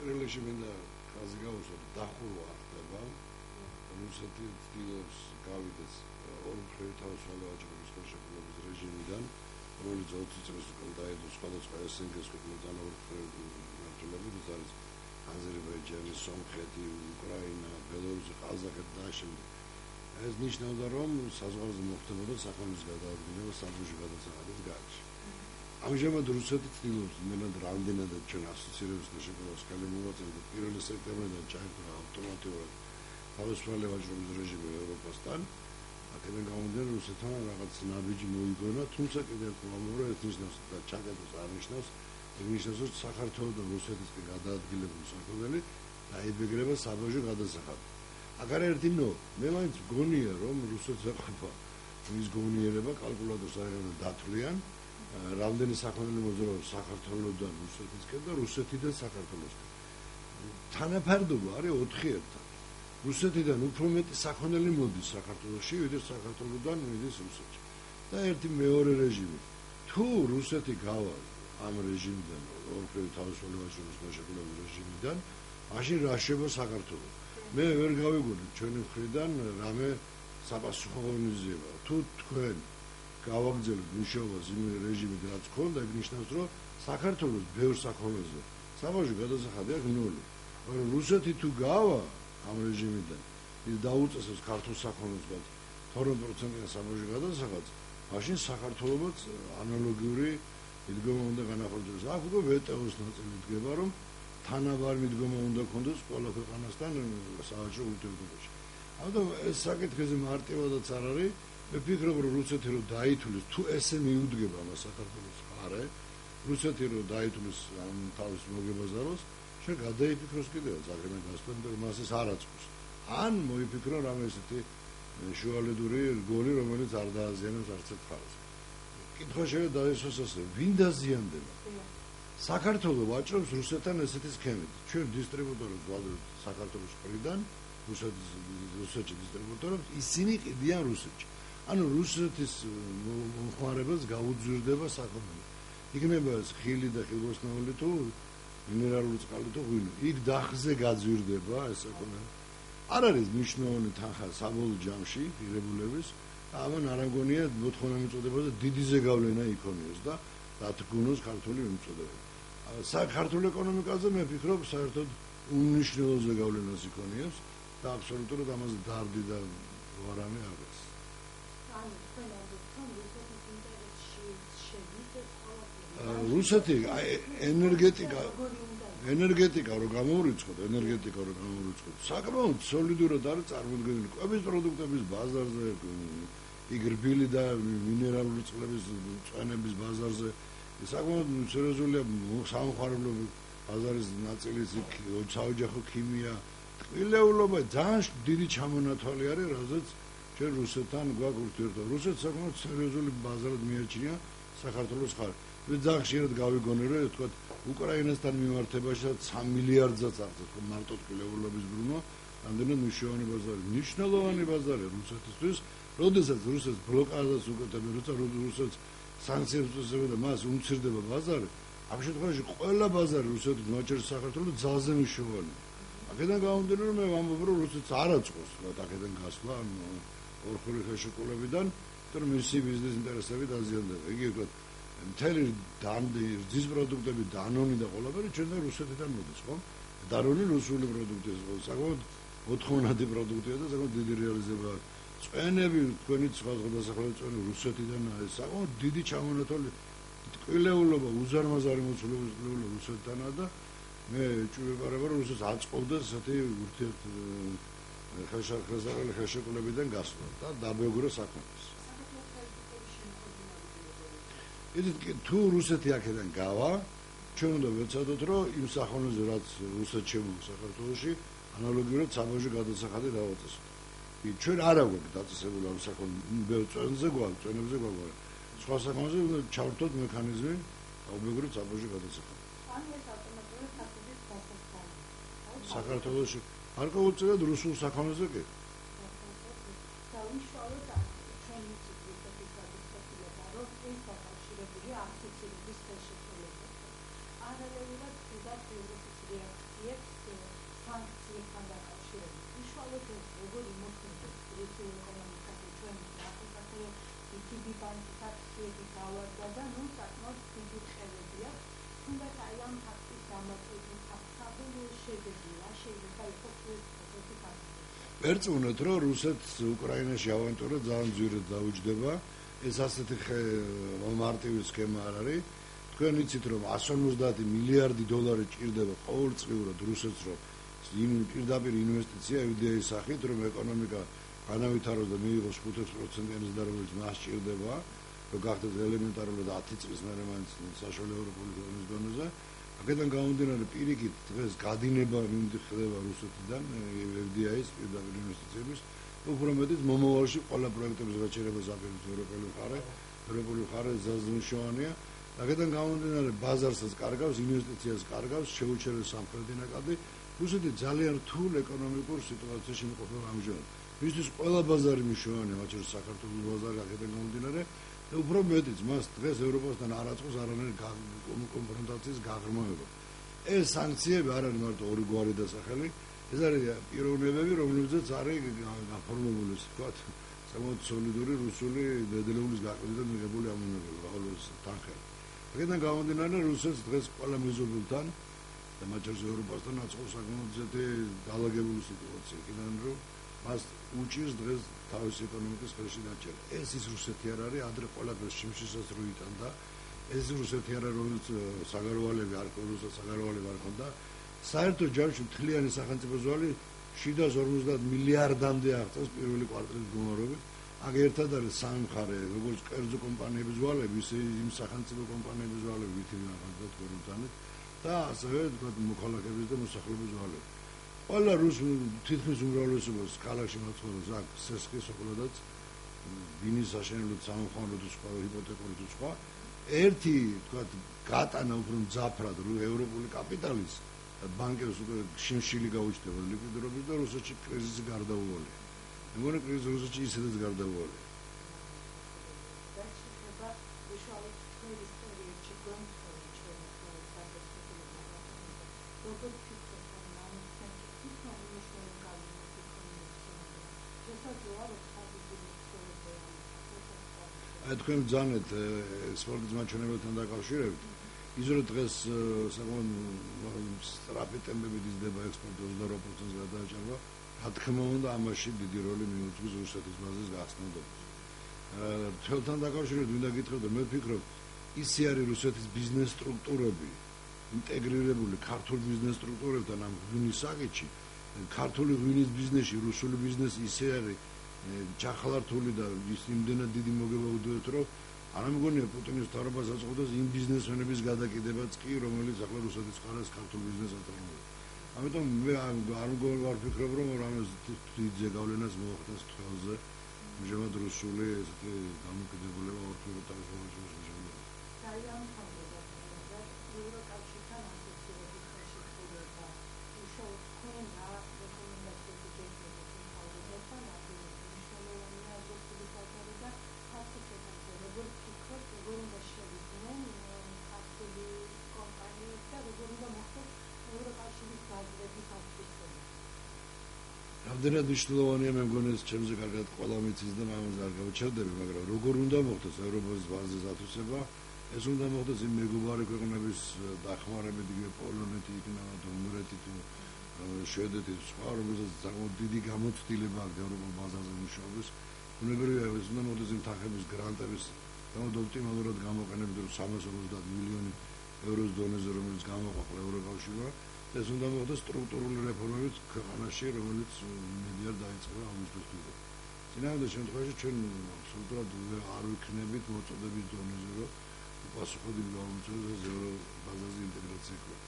წერილში მინდა ხაზი გავუსვათ, დახურვა ხდება. რუსეთი ცდილობს გავიდეს ორმხრივი თავისუფალი ვაჭრობის ხელშეკრულების რეჟიმიდან, რომელიც 20 წელს უკან დაედო სხვადასხვა SNG-ს ქვეყნებთან ორმხრივი მართლობებით, ეს არის აზერბაიჯანი, სომხეთი, უკრაინა, ბელორუსი, ყაზახეთი და შემდეგ. ეს ნიშნავდა, რომ საზღვარზე მოხდებოდა საქონლის გადაადგილება საბჭოთა გადასახადის გარეშე. ამჟამად რუსეთი ცდილობს იმენად რამდენადაც ჩვენ ასოცირების ხელშეკრულებას ხელი მოვაწერთ 1 სექტემბრიდან ჩაერთვა ავტომატურად თავისუფალი ვაჭრობის რეჟიმი ევროპასთან. აქედან გამომდინარე რუსეთთან რაღაც ნაბიჯი მოიგონა, თუმცა კიდევ ერთხელ ვამბობ, ეს ნიშნავს და ჩაკეტოს არ ნიშნავს, ეს ნიშნავს, რომ საქართველოს და რუსეთისკენ გადაადგილებული საქონელი დაიბეგრება საბჭოთა გადასახადში. აქ არის ერთი ნო, მე მაინც მგონია, რომ რუსეთს ეყოფა მის გონიერება კალკულატორს აიღებენ დათვლიან, რამდენი საქონელი მოძრაობს საქართველოსდან რუსეთისკენ და რუსეთიდან საქართველოსკენ. თანაფარდობა არის 4-1. რუსეთიდან უფრო მეტი საქონელი მოდის საქართველოში, ვიდრე საქართველოსდან მიდის რუსეთში. და ერთი მეორე რეჟიმი. თუ რუსეთი გავა ამ რეჟიმიდან, ორმხრივი თავისუფალი ვაჭრობის ხელშეკრულების რეჟიმიდან, მაშინ რა შეება საქართველოს? მე ვერ გავიგონე ჩვენი მხრიდან რამე საპასუხო ღონისძიება. თუ თქვენ გავაგზავნოთ მნიშვნელობას იმ რეჟიმით, რაც ქონდა, ეგ ნიშნავს, რომ საქართველოს ბევრ საქონელზე საბჭოთა გადასახადი აქვს 0. მაგრამ რუსეთი თუ გავა ამ რეჟიმიდან, ის დაუწესებს ქართულ საქონელს 12%-იან საბჭოთა გადასახადს, მაშინ საქართველოსაც ანალოგიური მიდგომა უნდა განახორციელოს. აქ უკვე ვეტოოს ნაწილი დგება, რომ თანაბარ მიდგომა უნდა ქონდეს ყველა ქვეყანასთან საავაჭრო ურთიერთობაში. ამიტომ ეს საკითხზე მარტივადაც არ არის. მე ვფიქრობ, რომ რუსეთი რომ დაითulis, თუ ესე მიუდგება მას საქართველოს ხარე, რუსეთი რომ დაითulis ამ თავის მოგებაზაროს, შენ გადაიფიქროს კიდევაც აქედან გასვლამ და მას ეს არ აწყობს. ან მოიფიქრო რამე ესეთი შუალედური რგოლი, რომელიც არ დააზიანებს არც ერთ ხალხს. კითხვა შეიძლება დაისვას ასე, ვინ დაზიანდება? საქართველოს ვაჭრობს რუსეთთან ესეთი სქემით. ჩვენ დისტრიბუტორებს ვაძლევთ საქართველოს მხრიდან, რუსეთში დისტრიბუტორებს, ისინი ყიდიან რუსეთში. ანუ რუსეთის მომხმარებელს გაუძვირდება საქონელი. იქნება ეს ხილი და ხილოსნაული თუ მინერალური წყალი თუ ღვინო. იქ დახზე გაძვირდება ეს საქონელი. არ არის მნიშვნელოვანი თანხა საბოლოო ჯამში ღირებულების. ამან არ ამგონია მოთხოვნა მიწოდებაზე დიდი ზეგავლენა იქონიოს და დათგუნოს ქართული მიწოდება. საქართველოს ეკონომიკაზე მე ვფიქრობ, საერთოდ უმნიშვნელო ზეგავლენას იქონიოს და აბსოლუტურად ამაზე დარდი და ვარამე არ არის. რუსეთი ენერგეტიკა რო გამოურიცხოთ, საკმაოდ სოლიდურად არის წარმოდგენილი. კვების პროდუქტების ბაზარზე, იგრბილი და მინერალური წყლების წვენების ბაზარზე, საკმაოდ სერიოზულია სამხარებლო ბაზარის ნაწილის საოჯახო ქიმია, ტყილეულობა ძალიან დიდი ჩამონათვალი არის, რაზეც ჩვენ რუსეთთან გვაქვს ურთიერთობა. რუსეთს საკმაოდ სერიოზული ბაზარად მიაჩნია საქართველოს ხარ. ძალიან ხშირად გავიგონე, რომ თქვათ უკრაინასთან მიმართებაშიც 3 მილიარდზეც აღწევს მარტო ტყილეულობის ბრუნვა, ამდენად მნიშვნელოვანი ბაზარი რუსეთისთვის, როდესაც რუსეთს ბლოკადას უკეთებენ, როცა რუსეთს სანქციებს უწევენ და მას უმცირდება ბაზარი, ამ შემთხვევაში ყველა ბაზარი რუსეთის მოაჭრეს საქართველოს ძალზე მნიშვნელოვანია. აქედან გამომდინარე, რომ მე ვამბობ, რომ რუსეთს არ აწყობს აქედან გასვლა ორმხრივი ხელშეკრულებიდან, იმიტომ რომ მისი ბიზნეს ინტერესები დაზიანდება. იგი ვთქვათ, მთელი რძის პროდუქტები, დანონი და ყველაფერი ჩვენ და რუსეთიდან მოდის, ხო? დანონი რუსული პროდუქტია, საკმაოდ მოთხოვნადი პროდუქტია და საკმაოდ დიდი რეალიზება აქვს. წვენები, თქვენი სხვა დასახლებული წვენი რუსეთიდან არის საკმაოდ დიდი ჩამონათვალი, ტყილეულობა, უზარმაზარი მოცულობის ტყილეულობა რუსეთთანაა და მე ჭვიფარება, რომ რუსეთს აწყობდეს ესეთი ხელშეკრულებიდან გასვლა და დაბეგროს საქმეს. თუ რუსეთი აქედან გავა, ჩვენ უნდა ვეცადოთ, რომ იმ საქონელზე, რაც რუსეთში შემოგვიყვება საქართველოში, ანალოგიურად საბჭოთა გადასახადი დავაწესოთ. ჩვენ არ აგვაქვს დაწესებული ამ საქონელზე, წვენებზე გვაქვს, წვენებზე გვაქვს. სხვა საქონელზე უნდა ჩავერთოთ მექანიზმი, დავბეგროთ საბჭოთა გადასახადი. საქართველოში არ გაუწევთ რუსულ საქონელზე კი? რეაქციებს სანქციებთან დაკავშირებით. უშუალოდ როგორი მოქმედებს რუსულ ეკონომიკაზე ჩვენი ნახევარსაქმე BTB ბანკის აქციები გავარდა და საკმაოდ დიდი ხევები აქვს. თუნდაც აი ამ ფაქტის დამატებით საბოლოო შედეგი რა შეიძლება იყოს ეს პროცესი განვითარება. ერწმუნეთ, რომ რუსეთს უკრაინაში ავანტურა ძალიან ძვირად დაუჯდება. ეს ასეთი მარტივი სქემა არ არის. თქვენ იცით, რომ 150 მილიარდი დოლარი ჭირდება ყოველწლიურად რუსეთს, რომ პირდაპირ ინვესტიცია ევიდეის სახით, რომ ეკონომიკა განავითაროს და მიიღოს 5%-იანი ზრდა, მას ჭირდება, რომ გახდეს ელემენტარულად 10 წლის მერე მაინც საშუალო ევროპული ქვეყნის დონეზე. აქედან გამომდინარე პირიქით დღეს გადინება ხდება რუსეთიდან FDI-ის პირდაპირ ინვესტიციების, უფრო მეტიც მომავალში ყველა პროექტების გაჩერებას აპირებს ევროპული მხარე ზაზმუშოვანია. აქედან გამომდინარე ბაზარსაც კარგავს, ინვესტიციას კარგავს, შეუჩერეს სამხრეთი ნაკადი. რუსეთი ძალიან რთულ ეკონომიკურ სიტუაციაში იმყოფება ამჟამად. მისთვის ყველა ბაზარი მნიშვნელოვანია, მათ შორის საქართველოს ბაზარი აქედან გამომდინარე. უფრო მეტიც მას დღეს ევროპასთან არ აწყობს არანაირი კონფრონტაციის გაღრმავება. ეს სანქციები არ არის მარტო ორი გვარი დასახელი, ეს არის პიროვნებები, რომლებზეც არის გაფორმებული, ვთქვათ, საკმაოდ სოლიდური რუსული დედლეულის გაყიდვიდან მიღებული ამონებები, ყოველთვის თანხები. აქედან გამომდინარე, რუსეთს დღეს ყველა მეზობელთან და მათ შორის ევროპასთან აწყობს საკმაოდ ზედა დალაგებული სიტუაცია, იქიდან რომ მას უჭირს დღეს თავისი ეკონომიკის ხელში დაჭერა. ეს ის რუსეთი არ არის, ადრე ყველაფერს შიმშილსაც რო იტანდა. ეს რუსეთი არ არის, რომელიც საგარევალები არ ქონდა. საერთოდ ჯამში მთლიანი სახელმწიფო ზვალი 750 მილიარდამდე აღწევს პირველი კვარტალის გუმარობით. აქ ერთად არის სამი მხარე, როგორც კერძო კომპანიების ზვალები, ისე იმ სახელმწიფო კომპანიების ზვალები, ვითი რაღაცა კორუფციანით და ასევე თქვათ მოქალაქეების და მოსახლეობის ზვალები. ყველა თითქმის უმრავლესობას ქალაქში მოცხოვრობს აქ სესხი სოკოლადაც ბინის საშენებლად სამხმარო თუ სხვა ჰიპოთეკური თუ სხვა ერთი თქვათ გატანა უფრო მძაფრად ევროპული კაპიტალის ბანკებს უკვე შიმშილი გაუჩნდება ლიკვიდირების და რუსეთში კრიზისი გარდაუვალია. მე მგონი კრიზისი რუსეთში ისედაც გარდაუვალია. თქვენ ბრძანეთ სპორტის მაჩვენებელთან დაკავშირებით. იზოლე დღეს საკმაოდ სწრაფი ტემპებით იზრდება ექსპორტი 28%-ს გადააჭარბა. რა თქმა უნდა, ამაში დიდი როლი მიუძღვის რუსეთის ბაზის გახსნილობას. თელთან დაკავშირებით მინდა გითხრათ, მე ვფიქრობ, ისე არის რუსეთის ბიზნეს სტრუქტურები ინტეგრირებული ქართულ ბიზნეს სტრუქტურებთან ამ ღვინის საკითხში. ქართული ღვინის ბიზნესში რუსული ბიზნესი ისე არის ჩახლართული და ის იმდენად დიდი მოგება უდევთ, რომ არ მეგონია პუტინის მთავრობას აწყობდეს იმ ბიზნესმენების გადაკიდებაც კი, რომელიც ახლა რუსეთის მხარეს ქართულ ბიზნესს აწარმოებს. ამიტომ მე არ ვფიქრობ, რომ რამეს დიდ ზეგავლენას მოახდენს თვალზე ამჟამად რუსული ესეთი დამოკიდებულება ორთულო თავისუფლების მოსაჯულება. რამდენად მნიშვნელოვანია მე მგონი ეს ჩემზე კარგად ყველა მიცის და ამას არ გავჩერდები, მაგრამ როგორ უნდა მოხდეს ევროპის ბაზის ათვისება, ეს უნდა მოხდეს იმ მეგობარი ქვეყნების დახმარებით, იგივე პოლონეთი იქნება თუ უნგრეთი თუ შვედეთი თუ სხვა, რომელსაც საკმაოდ დიდი გამოცდილება აქვს ევროპულ ბაზარზე მუშაობის. უნებრივია ეს უნდა მოხდეს იმ თანხების გრანტების საკმაოდ ოპტიმალურად გამოყენებით, რომ 350 მილიონი ევროს დონეზე, რომელიც გამოყვა ევროკავშირმა. ეს უნდა მოხდეს სტრუქტურული რეფორმებით ქვეყანაში, რომელიც მედიარ დაიწყება აგვისტოს თვეში. წინააღმდეგ შემთხვევაში ჩვენ აბსოლუტურად არ ვიქნებით მოწოდების დონეზე, რომ უპასუხებელი გამოიწვიოს ევრობაზაზე ინტეგრაცია იქნება.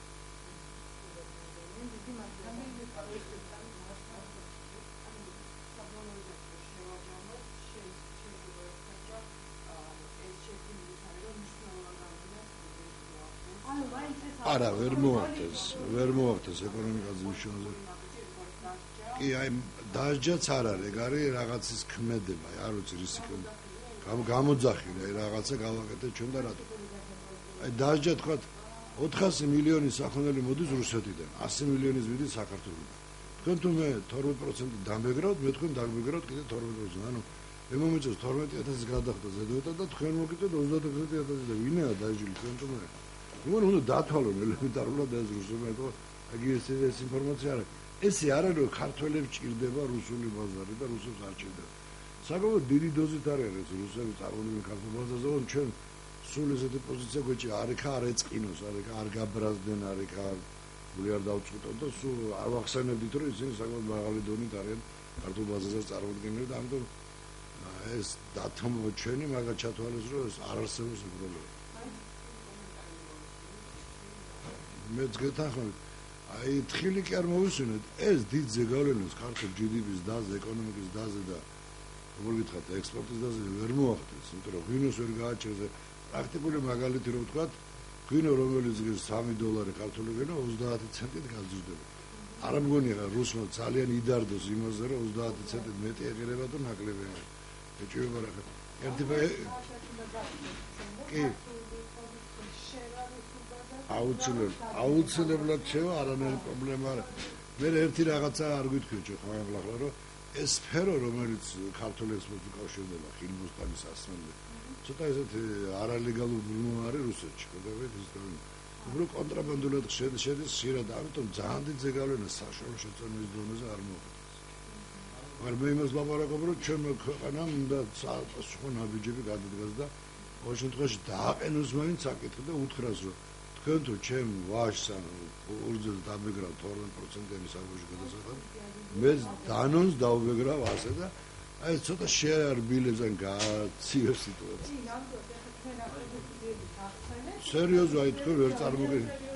არა, ვერ მოახდეს ეკონომიკაზე მიშოვანზე. კი, აი დასჯაც არ არის, ეგ არის რაღაცის ქმედება, არ ვიცი რის გამოძახილი, აი რაღაცა გავაკეთეთ ჩვენ და რატო. აი დასჯა თქვათ 400 მილიონი სახონელი მოდის რუსეთიდან, 100 მილიონის მიდის საქართველოსიდან. თქვენ თუ მე 12% დამეგრავთ, მე თქვენ დამეგრავთ კიდე 12%. ანუ მე მომეწონს 12000 გადახდა ზედმეტად და თქვენ მოგიწევთ 36000 და ვინაა დაჟილი თქვენ თუ მე. იმან უნდა დათვალონ ელემენტარულად ეს რუსული მეტო, აგი ეს ინფორმაცია არა. ესე არ არის რომ ქართველებს ჭირდება რუსული ბაზარი და რუსებს არ ჭირდება. საკმაოდ დიდი დოზით არის ეს რუსები წარმოდგენილი ქართულ ბაზარზე, რომ ჩვენ სულ ესეთი პოზიცია გვეჭირა, არიქა არ ეწყინოს, არიქა არ გაბრაზდნენ, არიქა გული არ დავწყვიტოთ და სულ არ ვახსენებდით რომ ისინი საკმაოდ მაღალი დონით არიან ქართულ ბაზარზე წარმოდგენილი და ამიტომ ეს დათმობა ჩვენი მაგათ ჩათვალეს რომ ეს არ არსებობს პრობლემა. მეც გეთანხმებით აი თხილი კი არ მოვისვენოთ ეს დიდ ზეგავლენას ქართულ GDP-ს დაზე, ეკონომიკის დაზე და როგორ გითხრათ ექსპორტის დაზე ვერ მოახდენს, იმიტომ რომ ღვინოს ვერ გააჩერს პრაქტიკული მაგალითი რომ ვთქვათ, ღვინო რომელიც $3 ქართული ღვინო 30 ცენტით გაზრდება. არ მგონია რუსმა ძალიან იდარდოს იმაზე რომ 30 ცენტით მეტი ეღირება და ნაკლები არის. ეჭვება რა. ერთი კი აუცილებლად შევა არანაირი პრობლემა არ არის. მე ერთი რაღაცა არ გითხრიჭო ხო ახლა რომ ეს სფერო რომელიც ქართულ ექსპორტს უკავშირდება ხილბოსტანის ასმენდე ცოტა ესეთი არალეგალური ბრუნვა არის რუსეთში ხოდებით ის უფრო კონტრაბანდულად შედის ხშირად ამიტომ ძალიან დიდ ზეგავლენას საშუალო შეწყვეტის დონეზე არ მოხდეს. მაგრამ მე იმას ლაპარაკობ რომ ჩვენმა ქვეყანამ უნდა საწყო ნაბიჯები გადადგას და ყოველ შემთხვევაში დააყენოს მაინც საკითხი და უთხრას რომ თქვენ თუ ჩემ ვაჟს ანუ ურძეს დამეგრავ 12%-იანი საბუჟი გადასახადი მე დანონს დავმეგრავ ასე და აი ცოტა შეარბილებს ან გააციოს სიტუაცია. სერიოზულად თქვენ ვერ წარმოგიდგენთ